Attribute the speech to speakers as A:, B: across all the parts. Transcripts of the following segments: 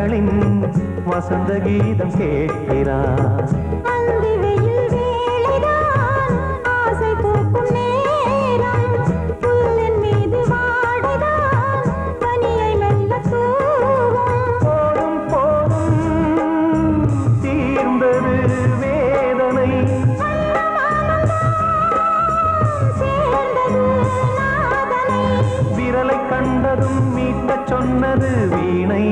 A: மகளின் வசந்த கீதம் கேட்கிறார். கண்டதும் மீட்ட சொன்னது வீணை.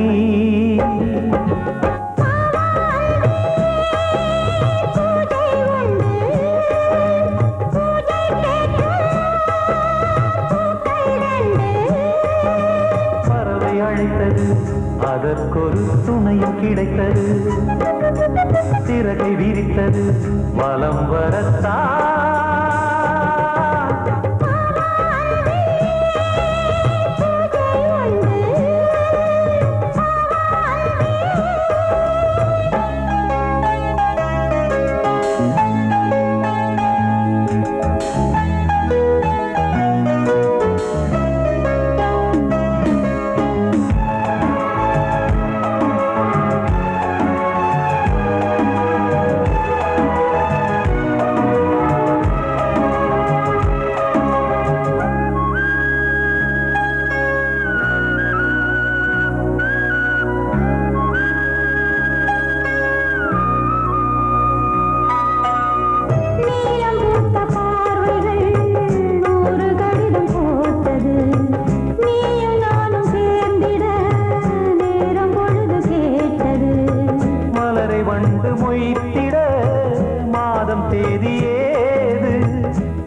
A: பறவை அழைத்தது, அதற்கொரு துணையும் கிடைத்தது. சிறகை விரித்தது, வலம் வரத்தான்.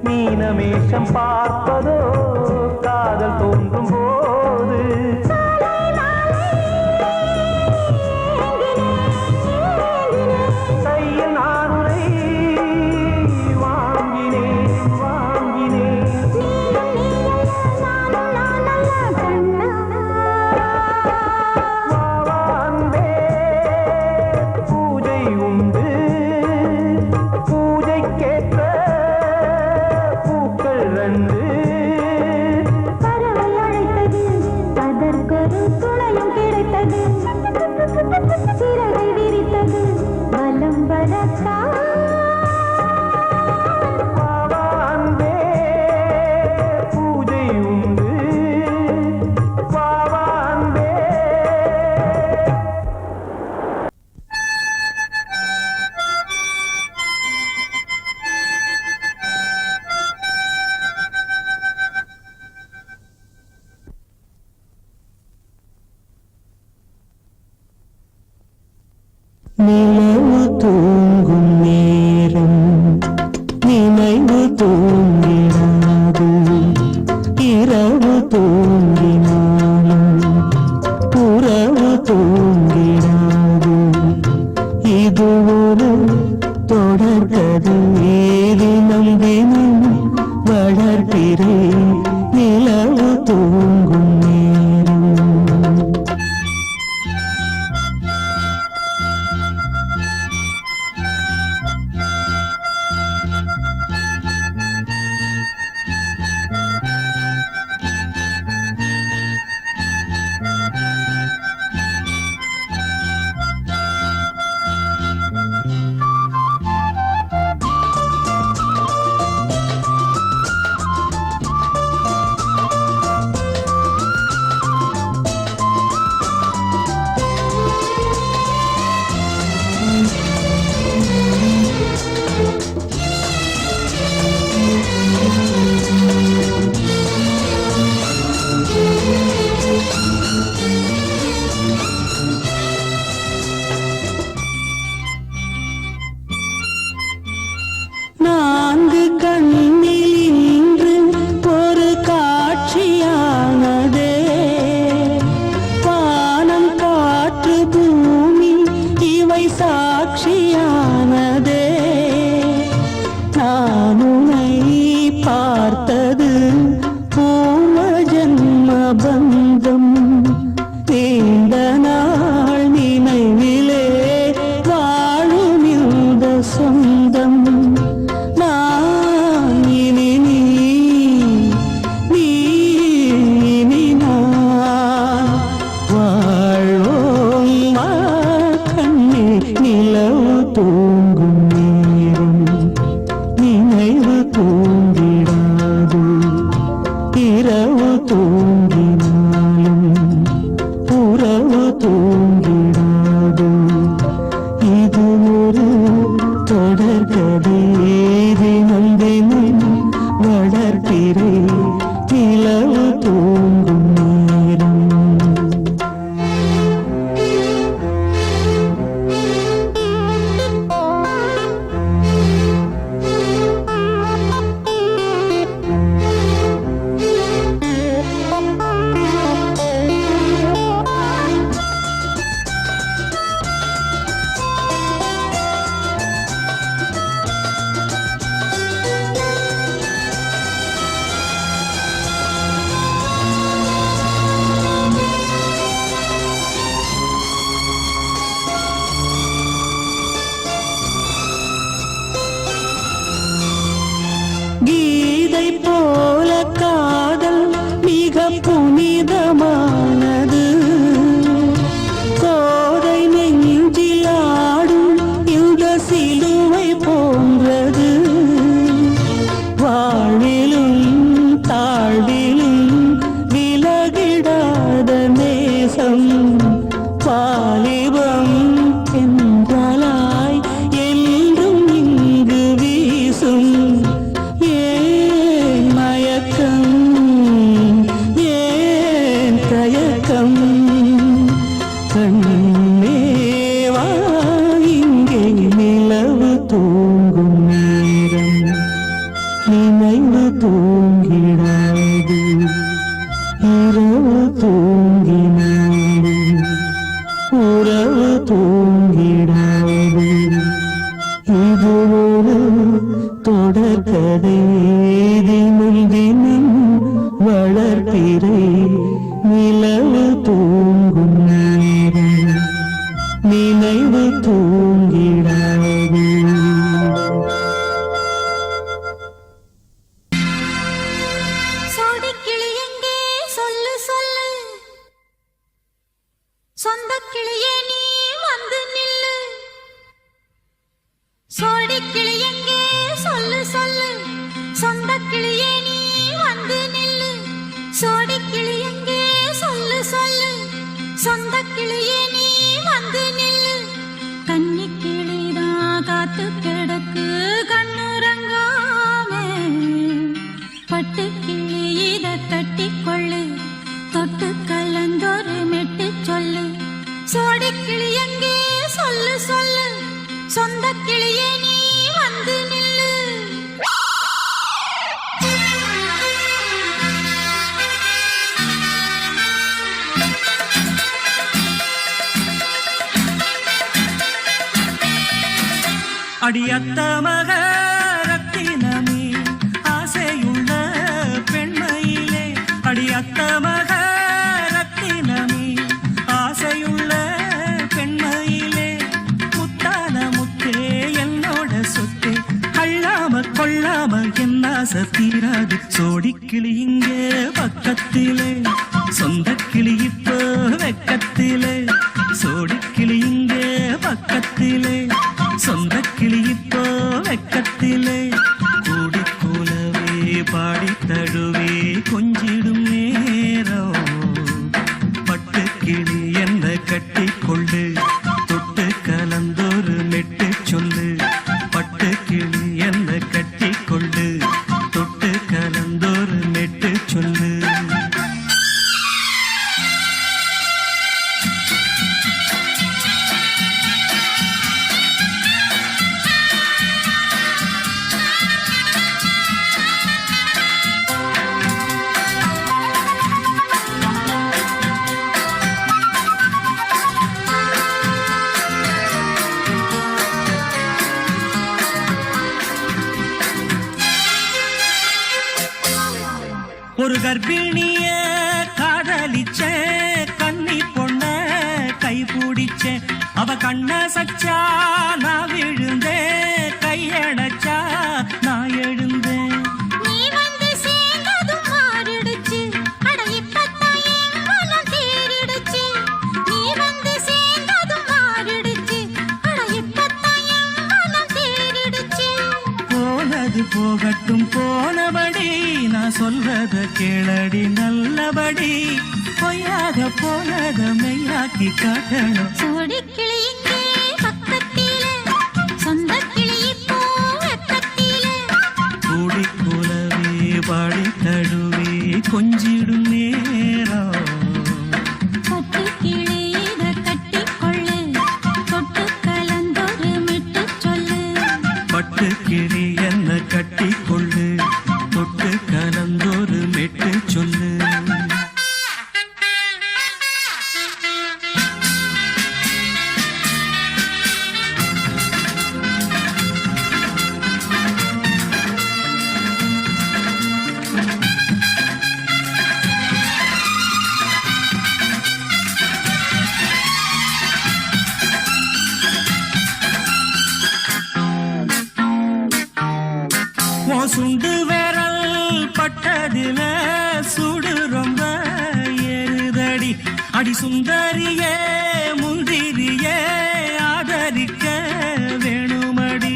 A: மீனமேஷம் பார்ப்பதோ காதல் தோன்றும் போது. கையில் நானுரை வாங்கினேன் வாங்கினேன். வாவான்பே பூஜை உண்டு, பூஜைக்கேற்ற
B: பறவை அழைத்தது, அதற்கொரு துணையும் கிடைத்தது. சிறகை விரித்தது, வலம் வரத்தான்.
A: பூஜை உண்டு, வாவான்பே.
C: நிலவு தூங்கும் நேரம் நினைவு தூங்கிடாது. இரவு தூங்கினாலும் உறவு தூங்கிடாது. இது ஒரு தொடர்கதை, தினம் தினம் வளர்க்கிறேன் நிலவு தூங்கும் நேரம். தூங்கிடாது இரவு தூங்கினாலும் உறவு தூங்கிடாது இது ஒரு தொடர்கதை தினம் தினம் வளர்ப்பிறை நிலவு தூங்கும் நேரம் கீதை போல காதல் மிக புனிதமானது கோதை நெஞ்சில் ஆடும் இந்த சிலுவை போன்றது வாழ்விலும் தாழ்விலும் விலகிடாத நேசம் வாலிபம் என்றாலாய் என்றும் இங்கு வீசும் ஏன் மயக்கம் ஏன் தயக்கம் கண்ணேவா இங்கே நிலவு தூங்கும் நேரம் நினைவு தூங்கிடாது இரவு தூங்கினாலும் உறவு தூங்கிடாது இது ஒரு தொடர்கதை தினம் தினம் வளர்ப்பிறை நிலவு தூங்கும் நேரம் நினைவு தூங்கிடாது
B: சோடிக்கிளி எங்கே சொல்லு சொல்லு சொந்தக் கிளியே நீ வந்து நில்லு சோடிக்கிளி எங்கே சொல்லு சொல்லு சொந்தக் கிளியே நீ வந்து நில்லு சோடிக்கிளி எங்கே சொல்லு சொல்லு சொந்தக் கிளியே நீ வந்து நில்லு கன்னி கிளிதான் காத்து கிடக்கு கண்ணுறங்காம பட்டு கிளி இத கட்டிக்கொள்ளு தொட்டு கலந்தொரு மெட்டு சொல்லு சோடிக்கிளி எங்கே சொல்லு சொல்லு சொந்தக் கிளியே நீ வந்து நில்லு
C: அடியத்த மக ரத்தினமே ஆசையுள்ள பெண்மையிலே அடியத்த மக ரத்தினமே ஆசையுள்ள பெண்மையிலே முத்தான முத்தே என்னோட சொத்தே அள்ளாம கொள்ளாம என்ன தீராது சோடிக்கிளி இங்கே பக்கத்திலே சொந்தக் கிளி இப்போ வெக்கத்திலே சோடிக்கிளி இங்கே பக்கத்திலே சொந்தக் கிளி இப்போ வெக்கத்திலே கூடிக்கூலவே பாடி தழுவே கொஞ்சிடும் நேரம் பட்டு கிளி என்ன கட்டிக்கொண்டு தொட்டு கலந்தொரு மெட்டு சொல்லு பட்டு கிளி என்ன கட்டிக்கொண்டு தொட்டு கலந்தொரு மெட்டு சொல்லு ஒரு கர்ப்பிணிய காதலிச்ச கன்னி பொண்ண கை பிடிச்ச அவ கண்ண சச்சா நான் விழுந்தேன் கையடைச்சா நான் எழுந்தேன்
B: நீ வந்து சேர்ந்ததும் மாறிடுச்சு அட இப்பத்தான் என் மனம் தேறிடுச்சு நீ வந்து சேர்ந்ததும் மாறிடுச்சு அட இப்பத்தான் என் மனம் தேறிடுச்சு
C: போனது போகட்டும் போனபடி நான் சொல்றத கேளடி நல்லபடி பொய்யாக போனத மெய்யாக்கி காட்டணும்
B: சோடி கிளி இங்கே பக்கத்திலே சொந்த கிளி இப்போ வெக்கத்திலே
C: கூடி குலவே பாடி தடுவே கொஞ்சிடும் நேரம்
B: பட்டு கிளி இத கட்டிக்கொள்ளு தொட்டு கலந்தொரு மிட்டு சொல்லு
C: பட்டு கிளி என்ன கட்டி கொள்ளு தொட்டு கலந்தொரு மெட்டு சொல்லு உன் சுண்டு விரல் பட்டதில சுடு ரொம்ப ஏறுதடி அடி சுந்தரியே முந்திரியே ஆதரிக்க வேணுமடி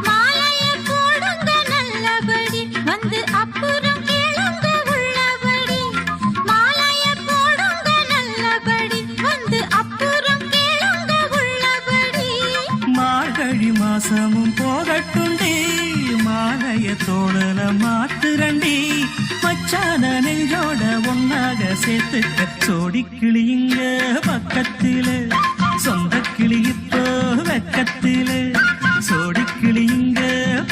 B: மாலைய போடுங்க நல்லபடி வந்து அப்புறம் கேளுங்க உள்ளபடி மாலைய போடுங்க நல்லபடி வந்து அப்புறம் கேளுங்க உள்ளபடி
C: மார்கழி மாசமும் போகட்டுண்டி மாலைய தோழல மாத்துரண்டி மச்சான நெஞ்சோட ஒன்னாக சேர்த்துக்க சோடி கிளியுங்க பக்கத்தில சொந்த கிளி இப்போ வெக்கத்தில சோடி கிளியுங்க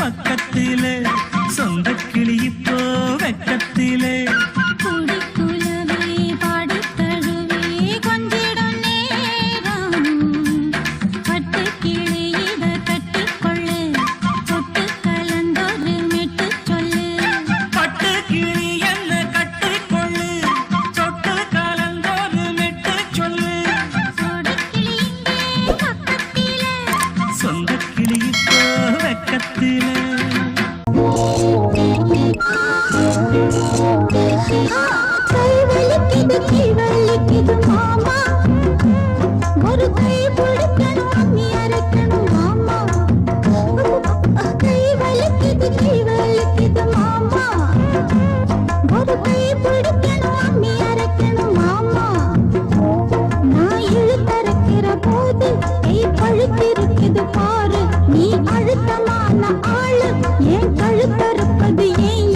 C: பக்கத்தில சொந்த கிளி இப்போ வெக்கத்தில
B: குடி குலவே பாடி தழுவே கொஞ்சிடும் நேரம் பட்டு கிளி இத கட்டிக்கொள்ளு தொட்டு கலந்தொரு மிட்டு சொல்லு
C: பட்டு கிளி என்ன கட்டிக்கொள்ளு சொட்டு கலந்தோரு மெட்டு சொல்லு
B: சோடி கிளி இங்கே பக்கத்திலே
C: சொந்த கிளி இப்போ வெக்கத்தில
B: கை வலிக்குது கை வலிக்குது மாமா ஒரு கை பிடிக்கணும் அம்மி அரைக்கணும் மாமா கை வலிக்குது மாமா ஒரு கை பிடிக்கணும் அம்மி அரைக்கணும் மாமா நான் இழுத்தரைக்கிற போது கை பழுத்திருக்குது பாரு நீ அழுத்தமான ஆளு ஏன் கழுத்தறுப்பது ஏன்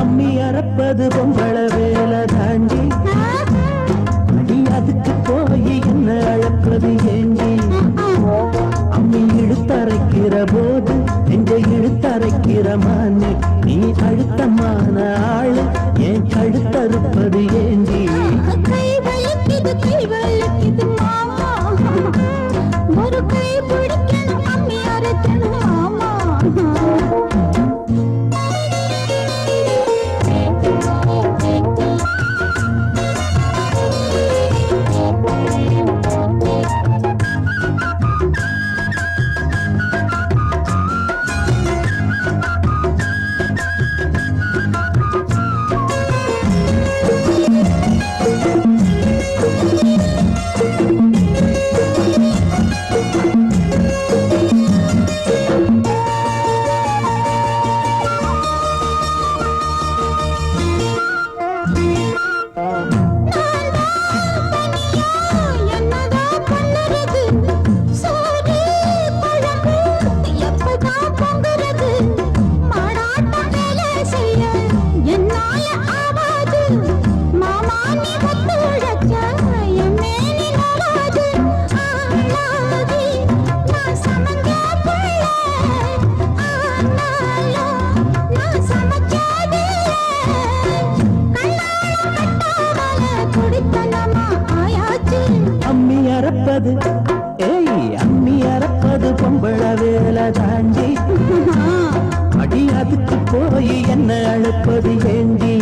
A: அம்மி அறப்பது பொம்பள வேலை தாண்டி அடி அதுக்கு போய் என்ன அழப்பது ஏண்டி அம்மி இழுத்தரைக்கிற போது நெஞ்சை இழுத்தரைக்கிற மானே நீ அழுத்தமான ஆளு ஏன் கழுத்தறுப்பது ஏண்டி
B: கை வலிக்குது மாமா ஒரு கை பிடிக்கணும் அம்மி அரைக்கணும் மாமா என்னதான் பண்ணுறது சோறு குழம்பு எப்பதான் பொங்குறது மாடாட்டம் வேலை செய்ய என்னால ஆவாது மாமா நீ முத்து உழைச்ச என் மேனி நோடாது ஆளாகி நான் சமஞ்ச புள்ள ஆனாலும் நான் சமைச்சதில்லை
A: அம்மி அறப்பது அம்மி அறப்பது பொம்பள வேலை தாண்டி அடி அதுக்கு போய் என்ன அழைப்பது ஏண்டி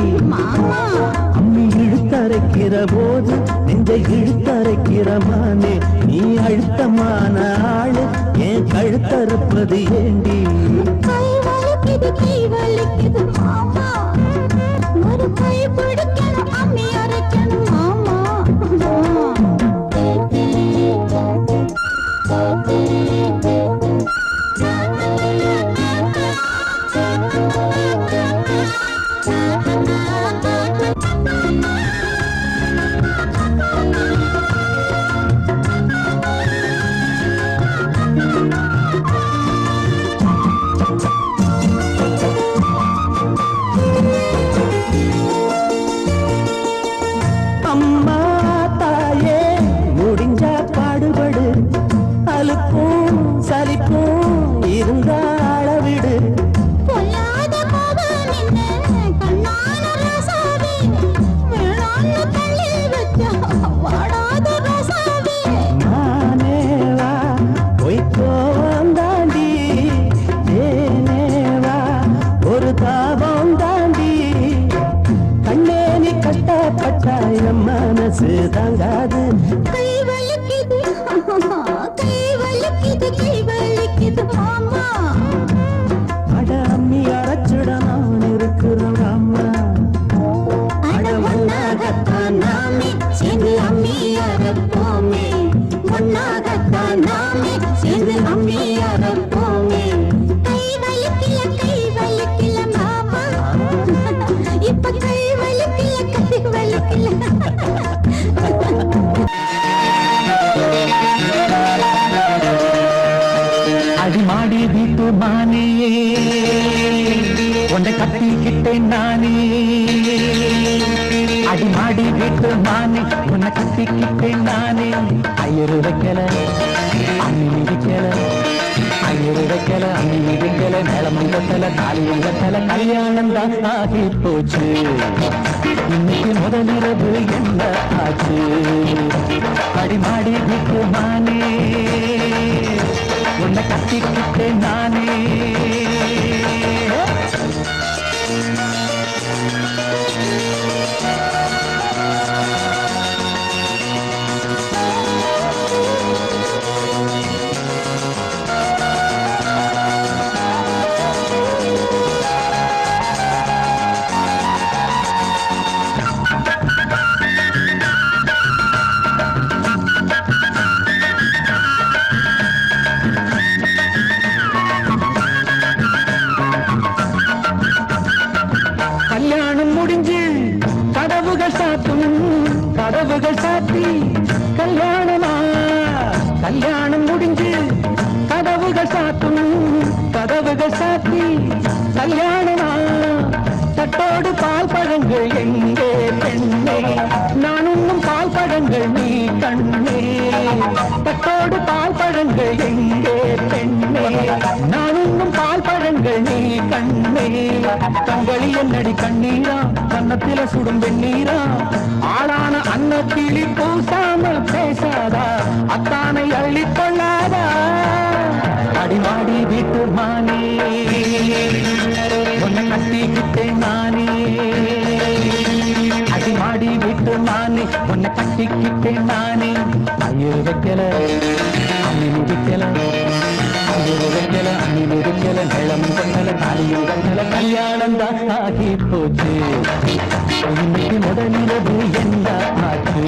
A: அம்மி இழுத்தரைக்கிற போது நெஞ்சை இழுத்தரைக்கிற மானே நீ அழுத்தமான ஆளு ஏன் கழுத்தறுப்பது ஏண்டி
B: கை வலிக்குது மாமா ஒரு கை பிடிக்கணும் அம்மி அரைக்கணும் மாமா
A: தாபம் தாண்டி கண்ணே நீ கஷ்டப்பட்டா என் மனசு தாங்காது.
B: கை வலிக்குது கை வலிக்குது கை வலிக்குது மாமா.
A: அட அம்மி அரைச்சிட நான் இருக்கிறேன் அம்மா.
B: அட ஒன்னாகத்தான் நாமே சேர்ந்து அம்மி அரைப்போமே. ஒன்னாகத்தான் நாமே சேர்ந்து அம்மி அரைப்போமே. கை வலிக்கல மாமா. இப்ப கை வலிக்கல.
A: அடிமாடி வீட்டு மானே உன்னை கட்டிக்கிட்டேன் நானே. அடிமாடி வீட்டு மானே உன்னை கட்டிக்கிட்டேன் நானே. ஐயரு வைக்கல அம்மி மிதிக்கல, ஐயரு வைக்கல அம்மி மிதிக்கல, மேளமும் கட்டல தாலியும் கட்டல, கல்யாணம் தான் ஆகி போச்சு. இன்னைக்கு முதலிரவு என்ன ஆச்சு? அடிமாடி வீட்டு மானே உன்னை கட்டிக்கிட்டேன் நானே. கல்யாணம் முடிஞ்சு கதவுகள் சாத்தும், கதவுகள் சாத்தி கல்யாணமா. கல்யாணம் முடிஞ்சு கதவுகள் சாத்தும், கதவுகள் சாத்தி கல்யாணமா. தட்டோடு பால் பழங்கள் எங்கே பெண்ணே, நான் உண்ணும் பால் பழங்கள் நீ கண்ணே. தட்டோடு பால் பழங்கள் எங்கே பெண்ணே, நான் உண்ணும் பால் பழங்கள் நீ கண்ணே. தங்களி என்னடி கண்ணீரா, கன்னத்தில சுடும் வெண்ணீரா. ஆளான அன்னத்திலி பூசாமல் பேசாதா, அத்தானை அள்ளிக் கொள்ளாதா. அடிமாடி வீட்டு மானே உன்னை கட்டிக்கிட்டேன் நானே. அடிமாடி வீட்டு மானே உன்னை கட்டிக்கிட்டேன் நானே. ஐயரு வைக்கல அம்மி மிதிக்கல, ஐயரு வைக்கல அம்மி மிதிக்கல, மேளமும் கட்டல தாலியும் கட்டல, கல்யாணம் தான் ஆகி போச்சு. இன்னைக்கு முதலிரவு என்ன ஆச்சு?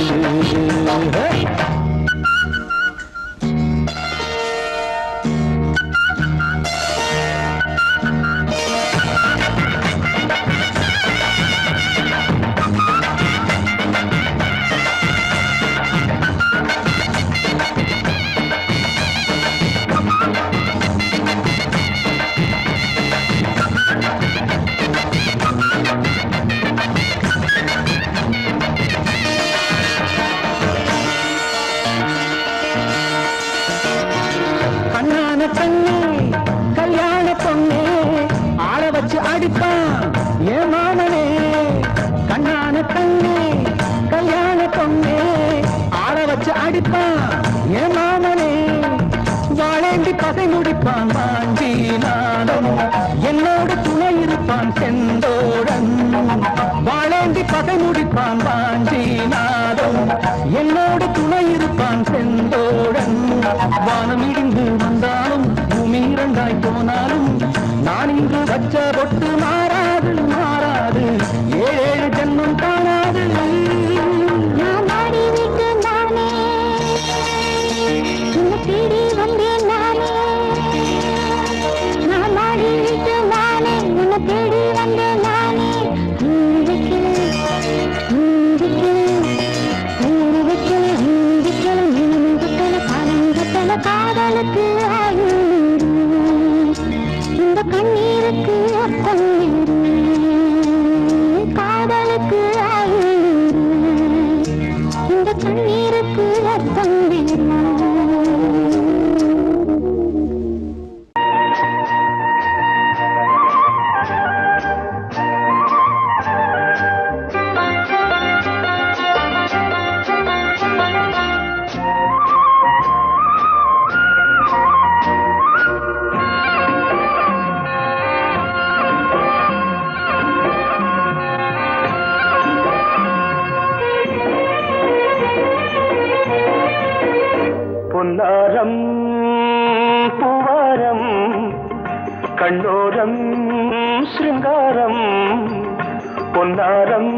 D: கண்ணோரம் சிருங்காரம் பொன்னாரம்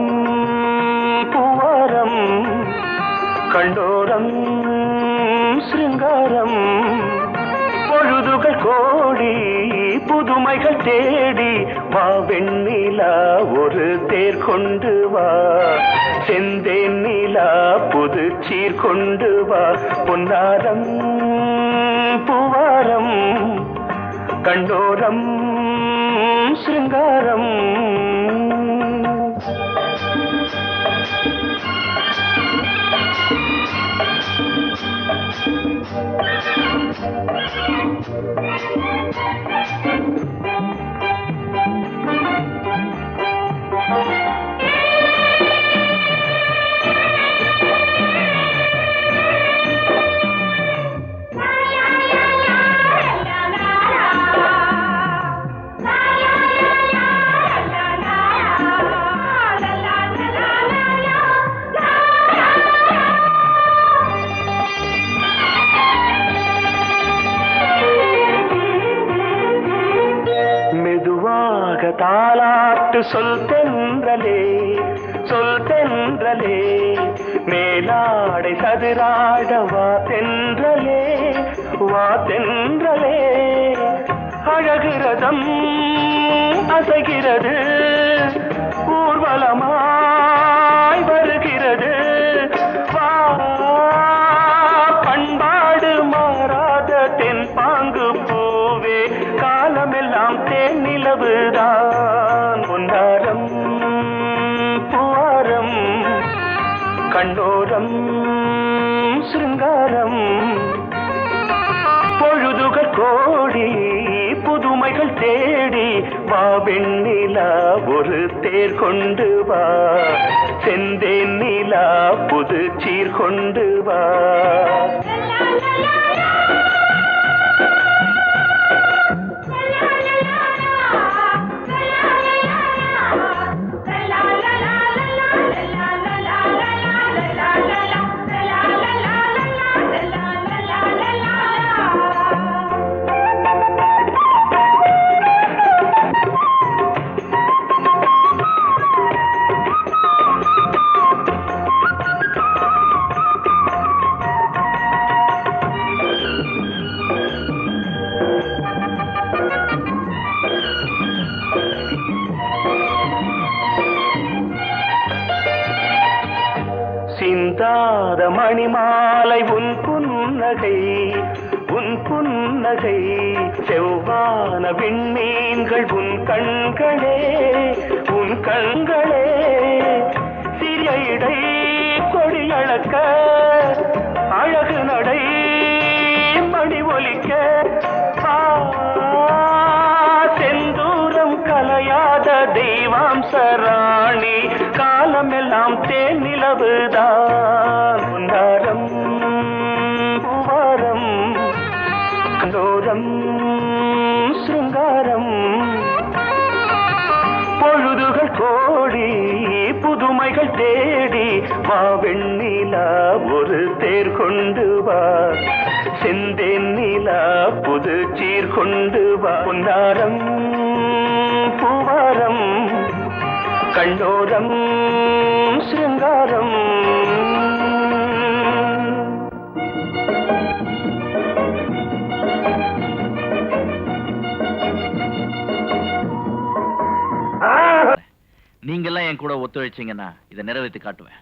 D: பூவாரம் கண்டோரம் சிருங்காரம் பொழுதுகள் கோடி புதுமைகள் தேடி வா வெண்ணிலா ஒரு தேர் கொண்டு வா செந்தேன் நிலா புது சீர் கொண்டு வா பொன்னாரம் பூவாரம் கண்டோரம் சிருங்காரம் தாலாட்டு சொல் தென்றலே மேலாடை சதுராட வா தென்றலே அழகிறதம் அசைகிறது ஊர்வலமாய் வருகிறது வா பண்பாடு மாறாத தென் பாங்கு பூவே காலமெல்லாம் தேன் நிலவுதான் பொன்னாரம் பூவாரம் கண்ணோரம் சிருங்காரம் பொழுதுகள் கோடி புதுமைகள் தேடி வா வெண்ணிலா ஒரு தேர் கொண்டு வா செந்தேன் நிலா புது சீர் கொண்டு வா சிந்தாத மணிமாலை உன் புன்னகை செவ்வான விண்மீன்கள் உன் கண்களே சிறிய இடை கொடியளக்க அழகு நடை மணி ஒலிக்க செந்தூரம் கலையாத தெய்வாம்சராணி காலமெல்லாம் தேன் நிலவுதான் பொன்னாரம் பூவாரம் கண்டோரம் சிருங்காரம் பொழுதுகள் கோடி புதுமைகள் தேடி வா வெண்ணிலா ஒரு தேர் கொண்டு வா செந்தேன் நிலா புது சீர் கொண்டு வா பொன்னாரம் பூவாரம் கண்ணோரம் சிருங்காரம்
E: நீங்கெல்லாம் என் கூட ஒத்துழைச்சீங்கன்னா இதை நிறைவேற்றி காட்டுவேன்.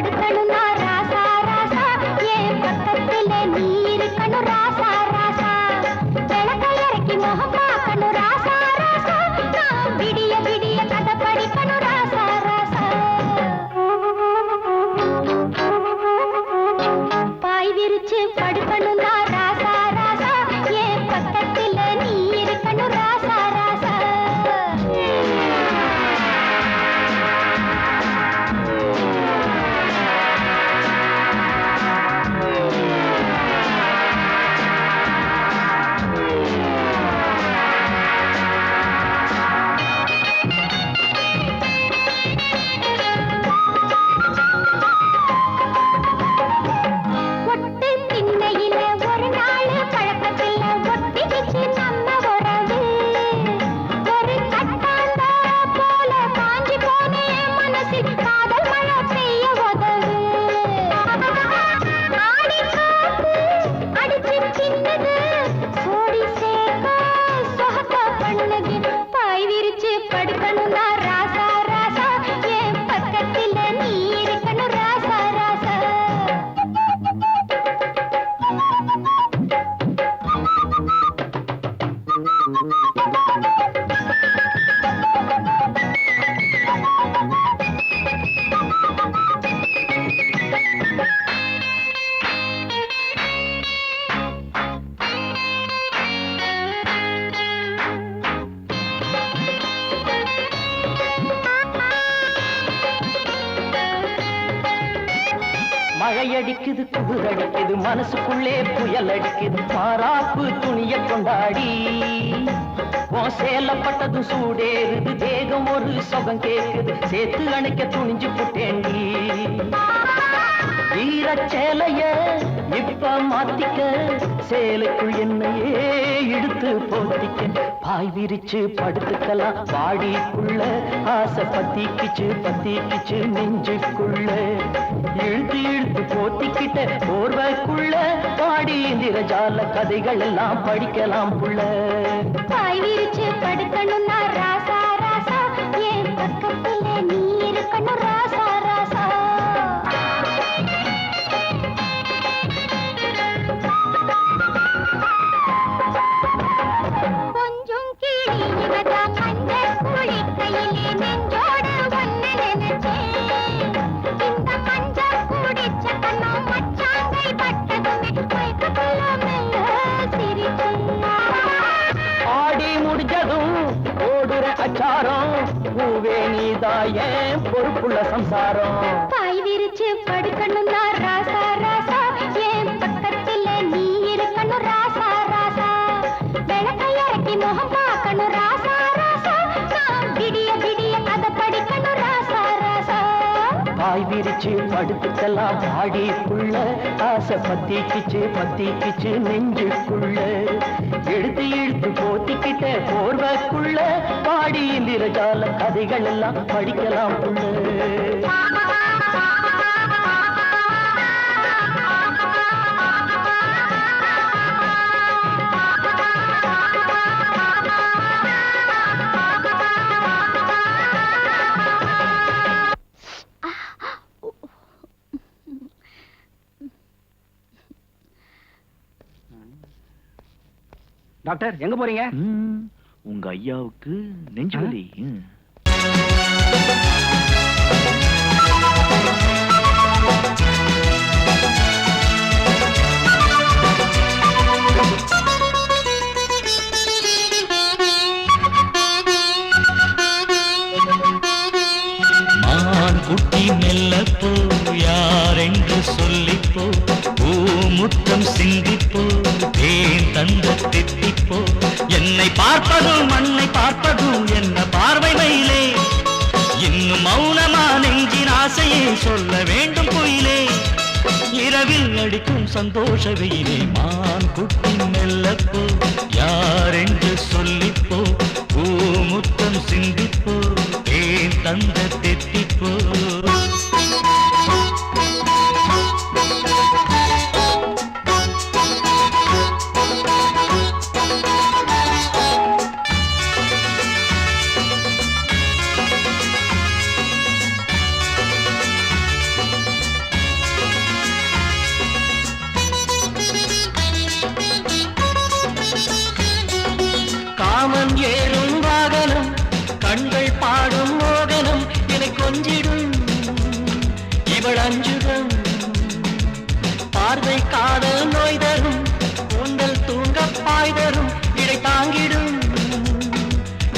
B: படுக்கணும்னா ராசா ராசா என் பக்கத்துல நீ இருக்கணும் ராசா ராசா விளக்க இறக்கி முகம் பார்க்கணும் ராசா ராசா நான் விடிய விடிய கதை படிக்கணும் ராசா ராசா பாய் விரிச்சு படுக்கணும்னா ராசா ராசா என் பக்கத்துல நீ இருக்கணும் ராசா ராசா ஒட்டு திண்ணையில ஒரு நாள் பழக்கத்துல ஒட்டிக்கிச்சு நம்ம உறவு ஒரு கட்டாந்த போல காஞ்சி போனே மனசில் காதல் மழை பெய்ய உதவு ஆடி காத்து அடிச்சு பின்னது சோடி சேர்க்க சொகத்த பண்ணுது பாய் விரிச்சு படுக்கணும்னா ராசா ராசா என் பக்கத்துல நீ இருக்கணும் ராசா ராசா
A: மழை அடிக்குது குளிர் அடிக்குது மனசுக்குள்ளே புயல் அடிக்குது மாறாப்பு துணிய கொண்டாடி உன் சேலப்பட்டதும் சூடேறுது தேகம் ஒரு சுகம் கேக்குது சேர்த்து அணைக்க துணிஞ்சு புட்டேண்டி வீரச்சேலைய இப்ப மாத்திக்க சேலைக்குள் என்னையே இழுத்து போத்திக்க பாய் விரிச்சு படுத்துக்கலாம் பாடிக்குள்ள ஆசை பத்திக்கிச்சு நெஞ்சுக்குள்ள இழுத்து இழுத்து போத்திக்கிட்ட போர்வைக்குள்ள பாடி இந்திரஜால கதைகள் எல்லாம் படிக்கலாம் புள்ள
B: பாய் விரிச்சு படுக்கணும்னா ராசா ராசா என் பக்கத்துல நீ இருக்கணும் ராசா ராசா கொஞ்சம் கிளி இவதா மஞ்ச குளிக்கையிலே நெஞ்சோடு ஒன்னு நினைச்சேன் இந்த மஞ்ச குடிச்ச கண்ணம் மச்சாங்கை பட்டதுமே மயக்கத்துல மெல்ல சிரிச்சேன்
A: ஆடி முடிஞ்சதும் ஓடுற அச்சாரம் பூவே நீதாய பொறுப்புள்ள சம்சாரம்
B: பாய் விரிச்சு படுக்கணும்னா ராசா ராசா என் பக்கத்துல நீ இருக்கணும் ராசா ராசா விளக்க இறக்கி முகம் பார்க்கணும் ராசா ராசா நான் விடிய விடிய கதை படிக்கணும் ராசா ராசா
A: பாய் விரிச்சு படுத்துக்கலாம் பாடிக்குள்ள ஆசை பத்திக்கிச்சு நெஞ்சுக்குள்ள எடுத்து இழுத்து போத்திக்கிட்ட போர்வைக்குள்ள பாடி இந்திரஜால கதைகள் எல்லாம் படிக்கலாம் புள்ள
F: டாக்டர் எங்க போறீங்க?
E: உங்க ஐயாவுக்கு நெஞ்சு வலி.
C: மான் குட்டி மெல்லப்போ யாரென்று சொல்லிப்போ பூமுத்தம் சிந்திப்போ தேன் தந்த தித்திப்போ என்னை பார்ப்பதும் மண்ணை பார்ப்பதும் என்ன பார்வை மயிலே இன்னும் மௌனமா நெஞ்சின் ஆசையை சொல்ல வேண்டும் குயிலே இரவில் அடிக்கும் சந்தோஷ வெயிலே மான் குட்டி மெல்லப்போ யாரென்று சொல்லிப்போ பூமுத்தம் சிந்திப்போ தேன் தந்த தித்திப்போ காதல் நோய் தரும் கூந்தல் தூங்க பாய் தரும் இடை தாங்கிடும்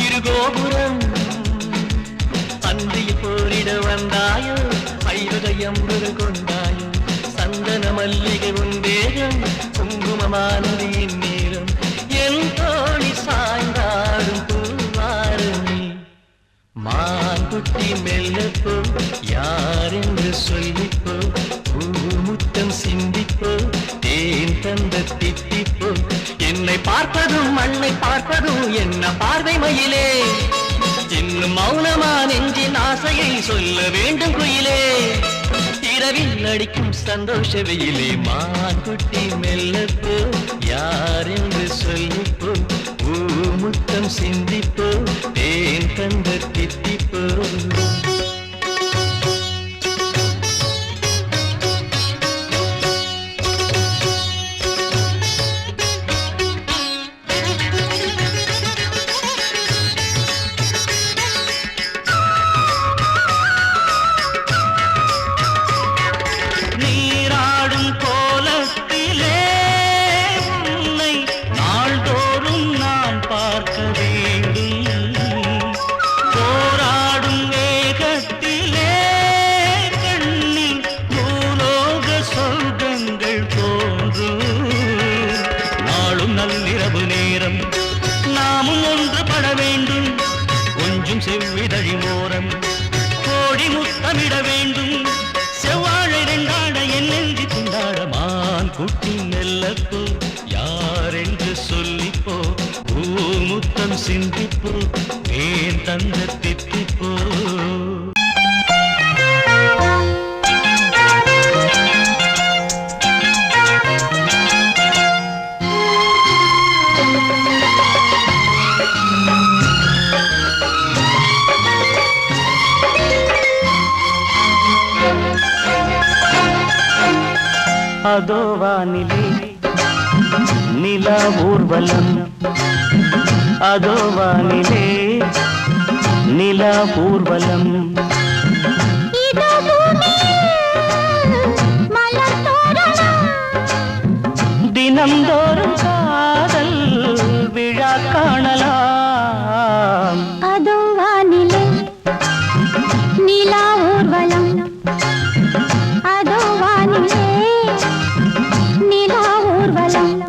C: இருகோபுரம் பந்தியில் போரிட வந்தாயோ 50 கொண்டாயோ சந்தன மல்லிகை உந்தேகம் குங்குமமானது இந்நேரம் என் தோழி சாய்ந்தாடும் பூவாரணி மான்குட்டி மெல்லப்போ யாரென்று சொல்லிப்போ பூமுத்தம் சிந்திப்போ தேன் தந்த தித்திப்போ என்னை பார்ப்பதும் மண்ணை பார்ப்பதும் என்ன பார்வை மயிலே இன்னும் மௌனமா நெஞ்சின் ஆசையை சொல்ல வேண்டும் குயிலே இரவில் அடிக்கும் சந்தோஷ வெயிலே மான்குட்டி மெல்லப்போ யாரென்று சொல்லிப்போ பூமுத்தம் சிந்திப்போ தேன் தந்த தித்திப்போ செவ்விதழி மோரம் கோடி முத்தமிட வேண்டும் செவ்வாழை ரெண்டாட என் நெஞ்சி துண்டாட மான் குட்டி மெல்லப்போ யாரென்று சொல்லிப்போ பூமுத்தம் சிந்திப்போ ஏன் தந்த தித்திப்போ
A: அதோ வானிலே நிலா ஊர்வலம் அதோ வானிலே நிலா ஊர்வலம் தினம்தோறும் காதல் விழா காணலாம்
B: அதோ வானிலே நிலா ஊர்வலம் அதோ வானிலே நிலா ஊர்வலம்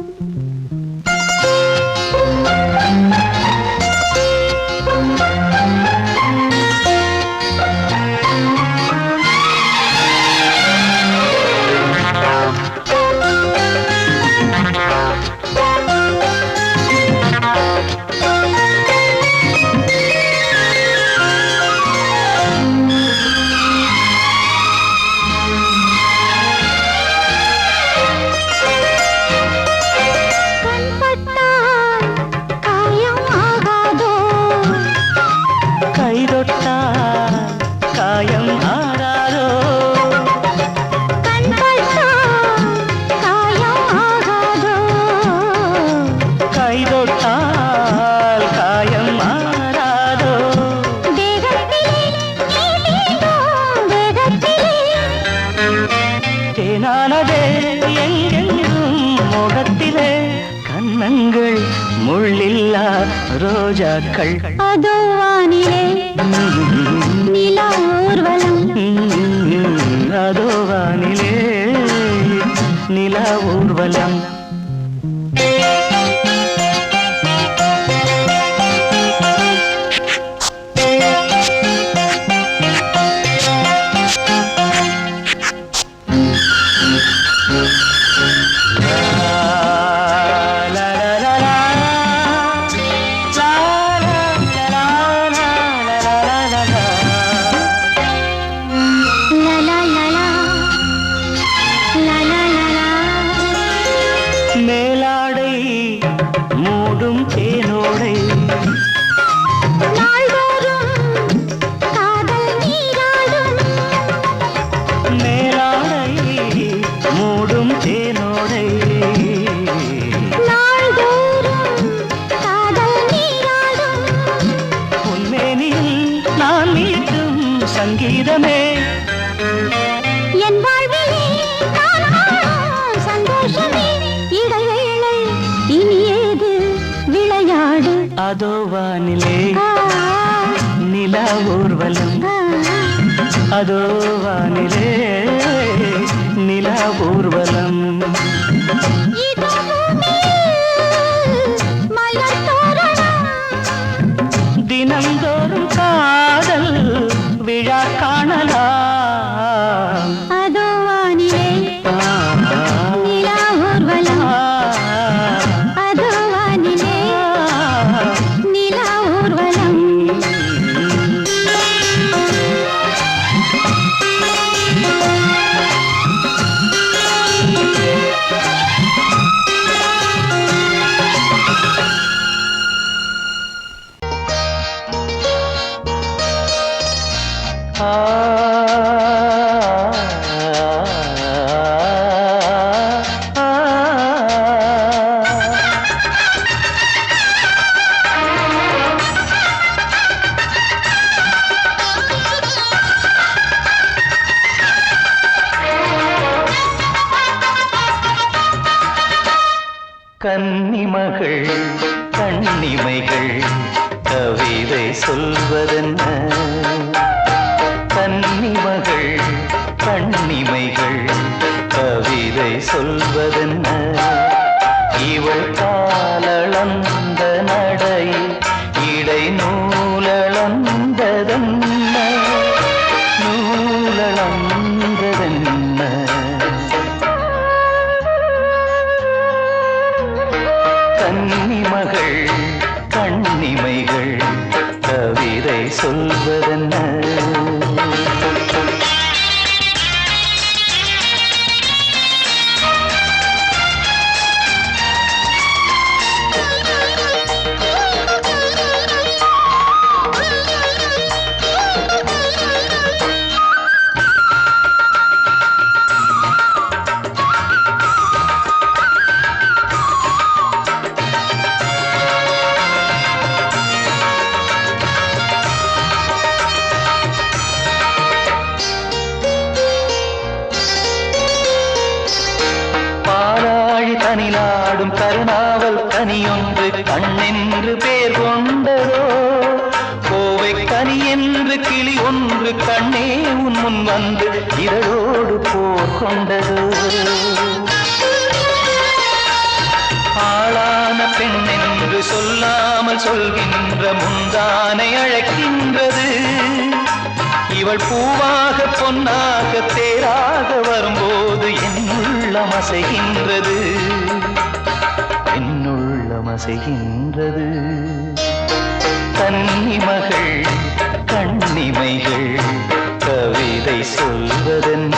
A: முள்ளில்லா ரோஜாக்கள்
B: அதோ வானிலே நிலா ஊர்வலம்
A: அதோ வானிலே நிலா ஊர்வலம் மேலாடை மூடும் தேனோடை மேலாடை மூடும் தேனோடை உன்மேனில் நான் மீட்டும் சங்கீதமே
B: என் வாழ்விலே சந்தோஷமே
A: வானிலே நிலா ஊர்வலம் அதோ வானிலே நிலா ஊர்வலம்
B: இதோ மலர் தோரணம்
A: தினந்தோறும் காதல் விழா காணலாம்
B: அதோ வானிலே நிலா ஊர்வலம் அதோ வானிலே நிலா ஊர்வலம்
A: கன்னிமகள் கண்ணிமைகள் கவிதை சொல்வதென்ன கன்னிமகள் கண்ணிமைகள் கவிதை சொல்வதென்ன இவள் காலளந்த நடை இடை நூலளந்ததென்ன நூலளந்ததென்ன கன்னிமகள் கண்ணிமைகள் கவிதை சொல்வதென்ன தனிலாடும் கருணாவல் கனியொன்று கண்ணென்று பேர் கொண்டதோ கோவை கனி என்று கிளி ஒன்று கண்ணே உன் முன் வந்து இதழோடு போர் கொண்டதோ ஆளான பெண் என்று சொல்லாமல் சொல்கின்ற முந்தானை அழைக்கின்றது இவள் பூவாக பொன்னாக தேராக வரும்போது என்னுள்ளம் அசைகின்றது என்னுள்ளம் அசைகின்றது கன்னிமகள் கண்ணிமைகள் கவிதை சொல்வதென்ன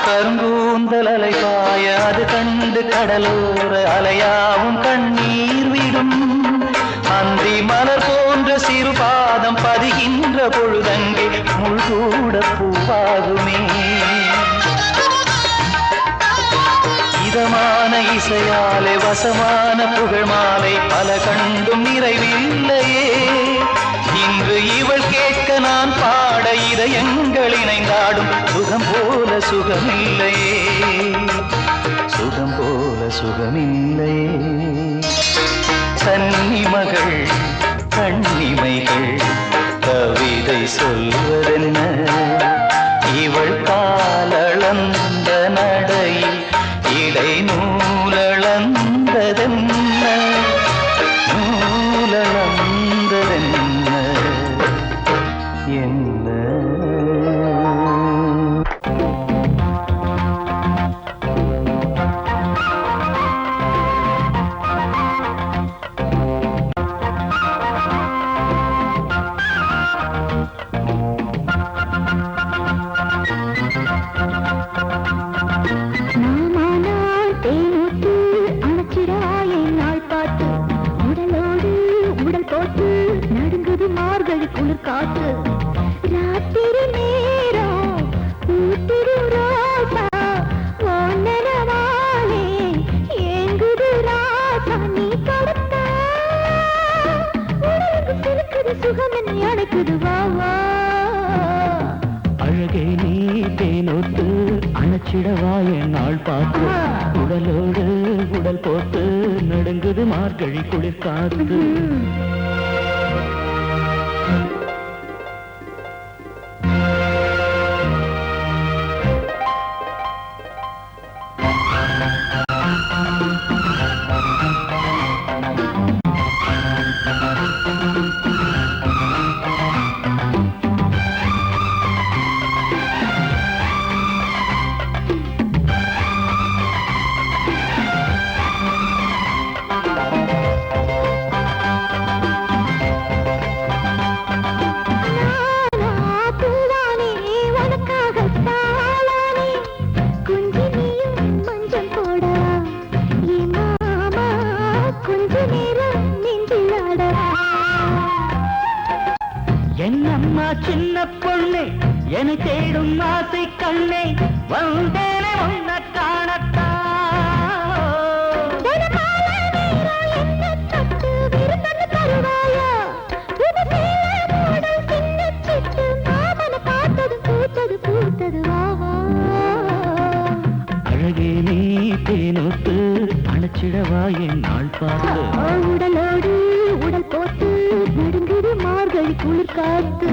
A: கருங்கூந்தல் அலைபாய அது கண்டு கடலோர அலையாவும் கண்ணீர் விடும் அந்தி மலர் போன்ற சிறு பாதம் பதிகின்ற பொழுதங்கே முள்கூட பூவாகுமே இதமான இசையாலே வசமான புகழ் மாலை பல கண்டும் நிறைவில்லையே இன்று இவள் கேட்க நான் பாட இதயங்கள் இணைந்தாடும் சுகம் போல சுகமில்லையே சுகம் போல சுகமில்லையே கன்னிமகள் கண்ணிமைகள் கவிதை சொல்வதென்ன இவள் காலளந்த நடையில் இடை நூலளந்ததென்ன நூலளந்ததென்ன என்ன
B: மாமனார் தேனூற்றி
A: அழகே நீ தேனோத்து அணைச்சிடவா என் நாள் பார்த்து உடலோடு உடல் போட்டு நடுங்குது மார்கழி குளிர் காத்து என்னம்மா சின்ன பொண்ணே என்னை தேடும் ஆசை கண்ணே வந்தேனே உன்னை காணத்தான் அழகே நீ தேனோத்து அணைச்சிடவா என் நாள் பார்த்து
B: உடலோடு உடல் போட்டு நடுங்குது மார்கழி குளிர் காத்து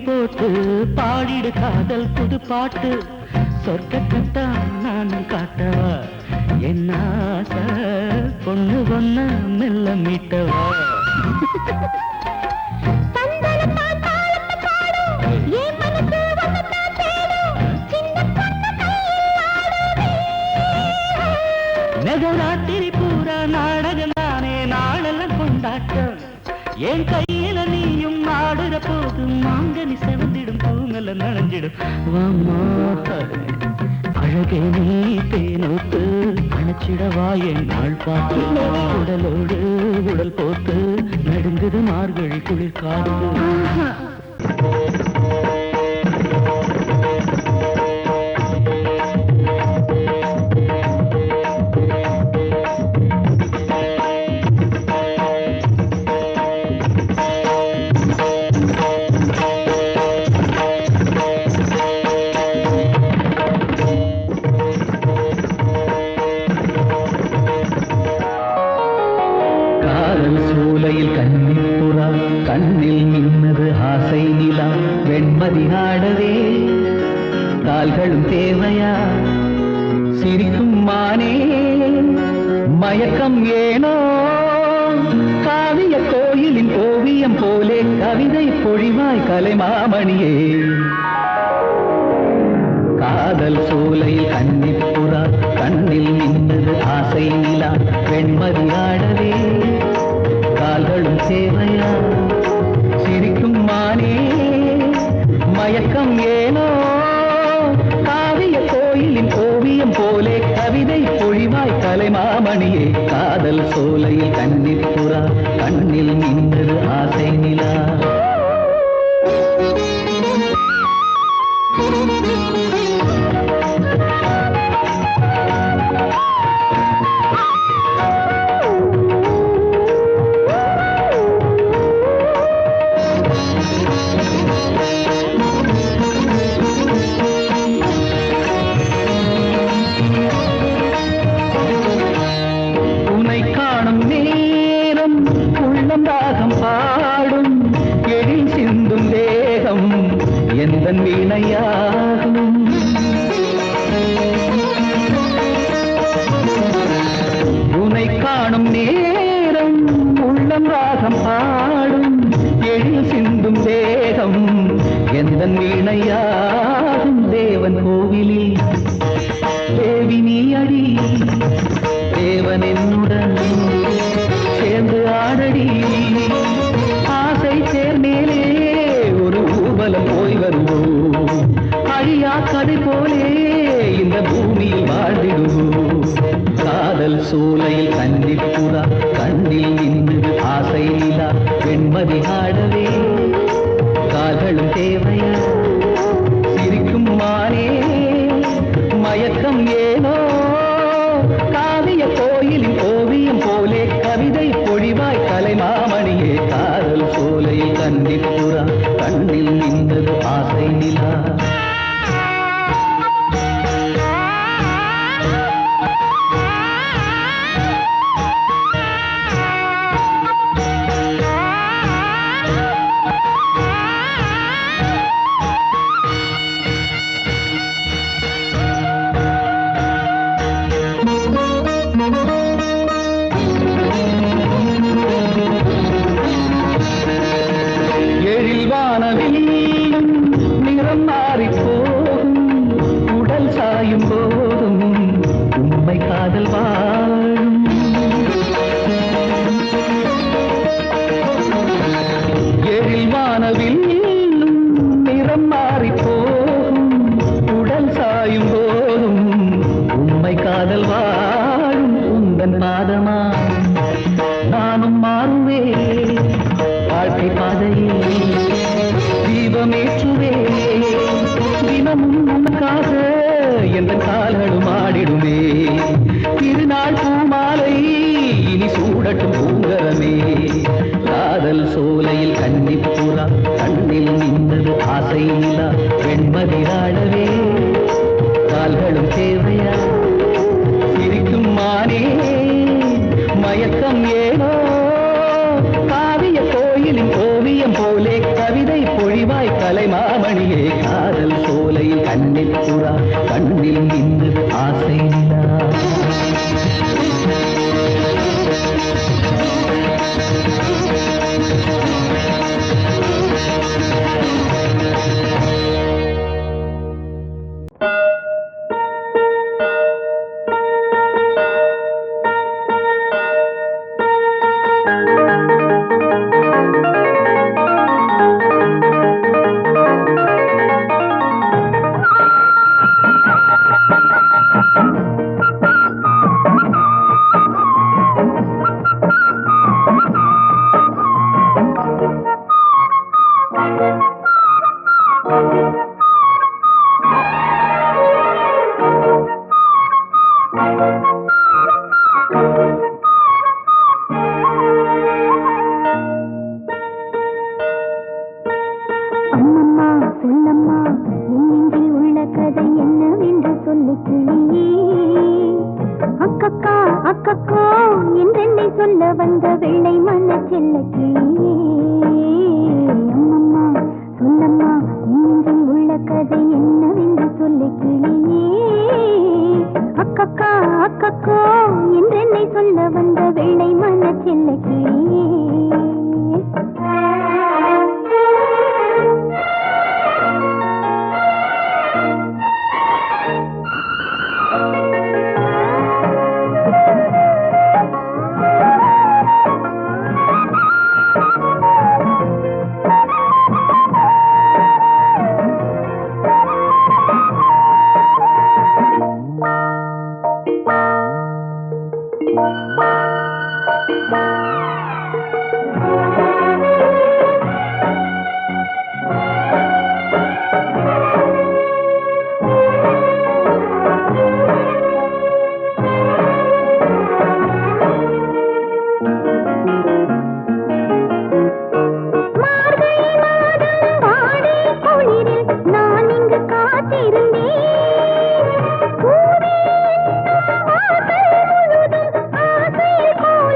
A: போட்டு பாடிடு காதல் புது பாட்டு சொர்க்கத்தா நான் காட்டவா என்ன ஆசை பொண்ணு பொண்ண மெல்ல மீட்டவா நகராத்திரி பூரா நாடகம் தானே நாளெல்லாம் கொண்டாட்டம் என் கையில நீயும் ஆடுற போது மாங்கனி செவந்திடும் பூங்கல நனைஞ்சிடும் வாமா அழகே நீ தேனோத்து அணைச்சிடவா என் நாள் பார்த்து உடலோடு உடல் போட்டு நடுங்குது மார்கழி குளிர் காத்து சூலையில் கன்னிப்புறா கண்ணில் மின்னது ஆசை நிலா வெண்மதி ஆடவே கால்களும் தேவையா சிரிக்கும் மானே மயக்கம் ஏனோ காவிய கோயிலின் ஓவியம் போலே கவிதை பொழிவாய் கலைமாமணியே காதல் சூலையில் கன்னிப்புறா கண்ணில் மின்னது ஆசை நிலா வெண்மதி ஆடவே கால்களும் சேவையா சிரிக்கும் மானே மயக்கம் ஏனோ காவிய கோயிலின் ஓவியம் போலே கவிதை பொழிவாய் கலைமாமணியே காதல் சோலையில் கன்னிப்புறா கண்ணில் மின்னது ஆசை நிலா எந்தன் வீணையாகும் உனை காணும் நேரம் உள்ளம் ராகம் பாடும் எழில் சிந்தும் தேகம் எந்தன் வீணையாகும் தேவன் கோவிலில் தேவி நீயடி தேவன் என்னுடன் சேர்ந்து ஆடடி ஆசை சேர்மேலே ஒரு ஊர்வலம் போய் வருவோம் அழியா கதை போலே இந்த பூமியில் வாழ்ந்திடுவோம் காதல் சோலையில் கன்னிப்புறா கண்ணில் நின்று ஆசை நிலா வெண்மதி ஆடவே கால்களும் தேவையா சிரிக்கும் மானே மயக்கம் ஏனோ காவிய கோயிலின் ஓவியம் போலே கவிதை பொழிவாய் கலைமாமணியே காதல் சோலையில் கன்னிப்புறா கண்ணில் நின்றது ஆசை நிலா நிறம் மாறி போகும் உடல் சாயும் போதும் உண்மை காதல் வாழும் எழில் வானவில் நிறம் மாறி போகும் உடல் சாயும் போதும் உண்மை காதல் வாழும் உந்தன் பாதமா நானும் மாறுவேன் வாழ்க்கை பாதையில் தீபமேற்றுவே தினமும் உனக்காக எந்த கால்களும் ஆடிடுமே திருநாள் பூமாலை இனி சூடட்டும் பூங்கரமே காதல் சோலையில் கன்னிப்புறா கண்ணில் நின்றது ஆசை நிலா வெண்மதிராடவே கால்களும் தேவையா சிரிக்கும் மானே மயக்கம் ஏனோ காவிய கோயிலின் ஓவியம் போலே கவிதை பொழிவாய் கலைமாமணியே காதல் சோலையில் கன்னிப்புறா கண்ணில் நின்று ஆசை நிலா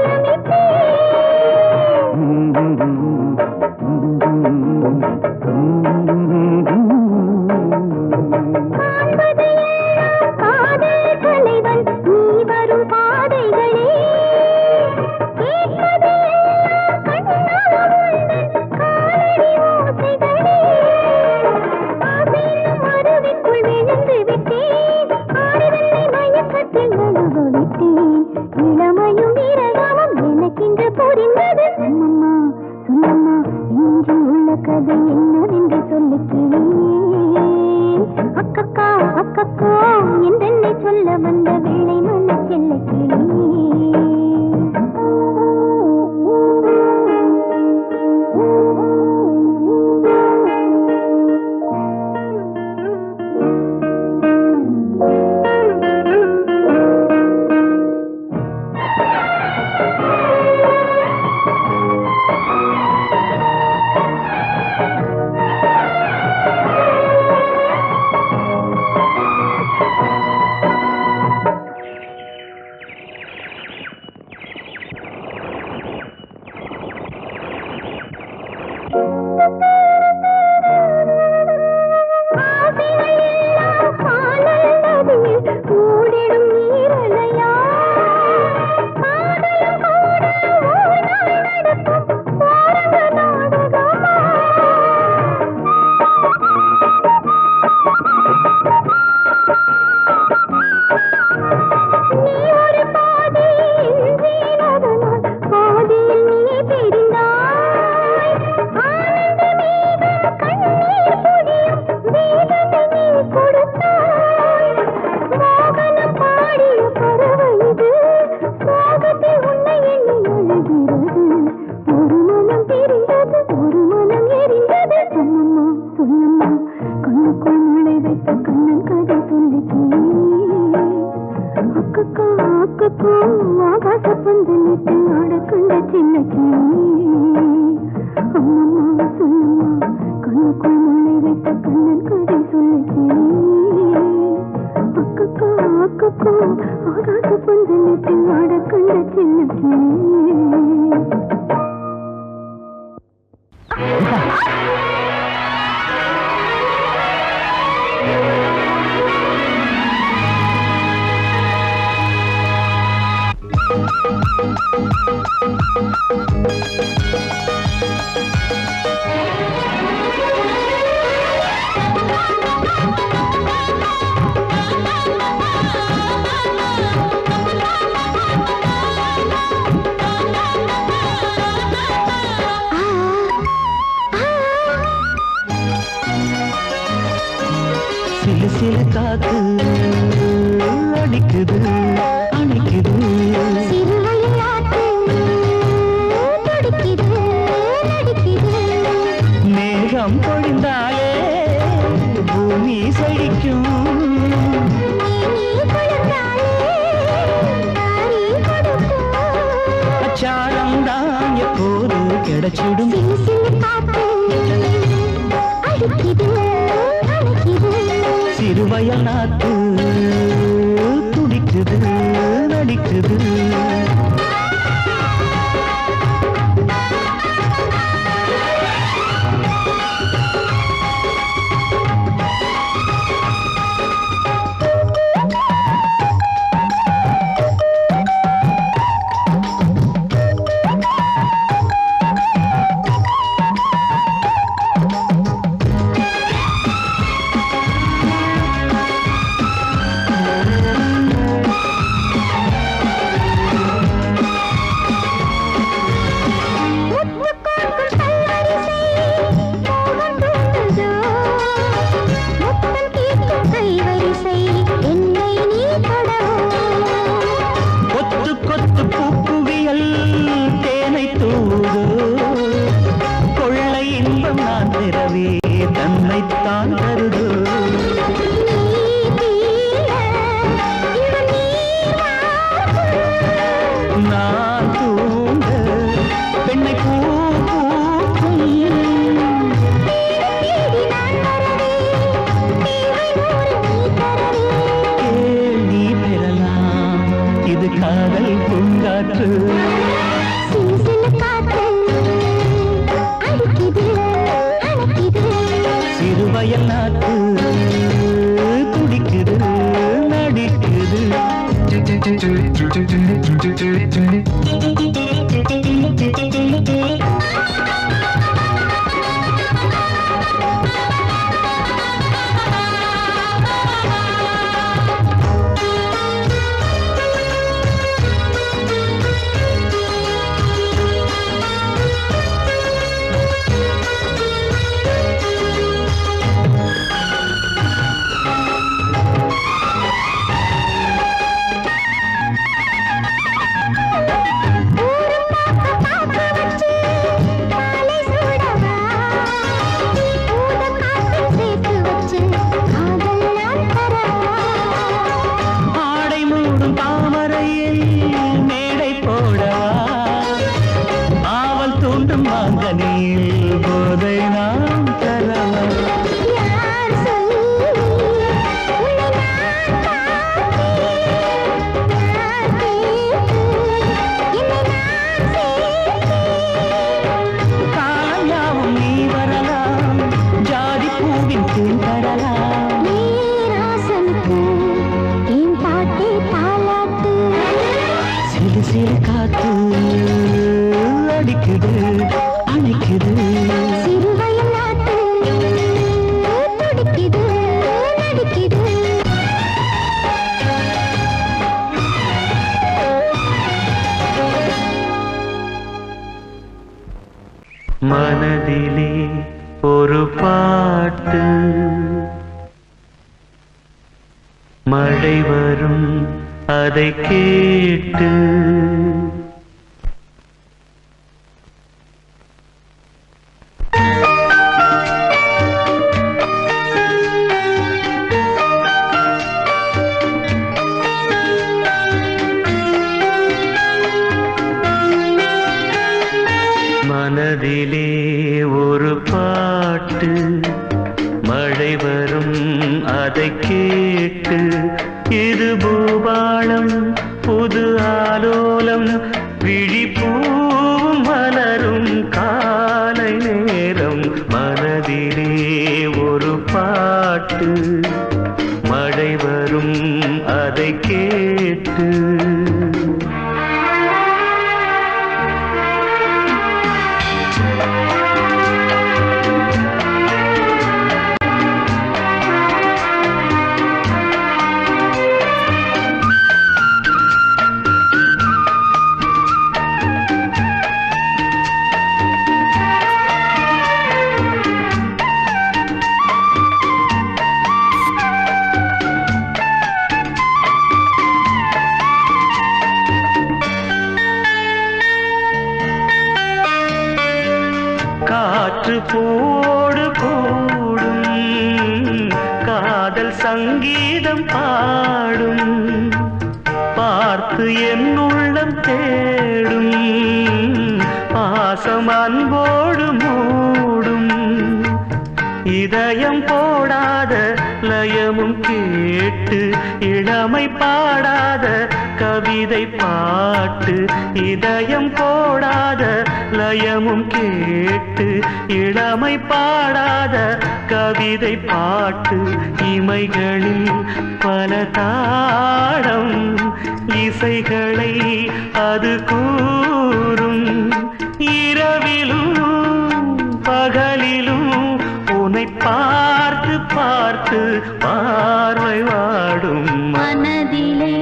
B: காத்திருந்தேன் அக்கோ ஆகாச பந்தலிட்டு ஆடக்கண்ட சின்ன கிளி அம்மம்மா சொல்லம்மா கண்ணுக்குள் முளை வைத்த கண்ணன் கதை சொல்லு கிளி அக்கோ ஆகாச பந்தலிட்டு ஆடக்கண்ட சின்ன கிளி
C: சிலு சிலு காத்து அடிக்குது அணைக்குது மேகம் பொழிந்தாலே பூமி செழிக்கும் அச்சாரம் தான் எப்போது கிடைச்சிடும் சிறுவயல் நாத்து துடிக்குது நடிக்குது தன்னைத்தான் கருது நான் தூங்க பெண்ணை பூக்கும் கேள்வி பெறலாம் இது காதல் பூங்காற்று சிறுவயல் நாட்டு துடிக்குது நடிக்குது போதை நாம் தரலாம் காயாவும் நீ வரலாம் ஜாதி பூவின் தேன் தரலாம் சிறு சிறு காத்து அடிக்குது அணைக்குது
B: சிறுவயல் நாட்டு துடிக்குது நடிக்குது
D: மனதிலே ஒரு பாட்டு மழை வரும் அதை கேட்டு மனதிலே ஒரு பாட்டு மழை வரும் அதை கேட்டு இது பூபாளம் புது ஆலோலம் விழிப்பூவும் மலரும் காலை நேரம் மனதிலே ஒரு பாட்டு மழை வரும் அதை கேட்டு காற்று போடு கூடும் காதல் சங்கீதம் பாடும் பார்த்து என் உள்ளம் தேடும் பாசம் அன்போடு மூடும் இதயம் போடாத லயமும் கேட்டு இளமை பாடாத கவிதை பாட்டு இதயம் போடாத லயமும் கேட்டு இளமை பாடாத கவிதை பாட்டு இமைகளில் பல தாளம் இசைகளை அது கூறும் இரவிலும் பகலிலும் உன்னை பார்த்து பார்த்து பார்வை வாடும்
B: மனதிலே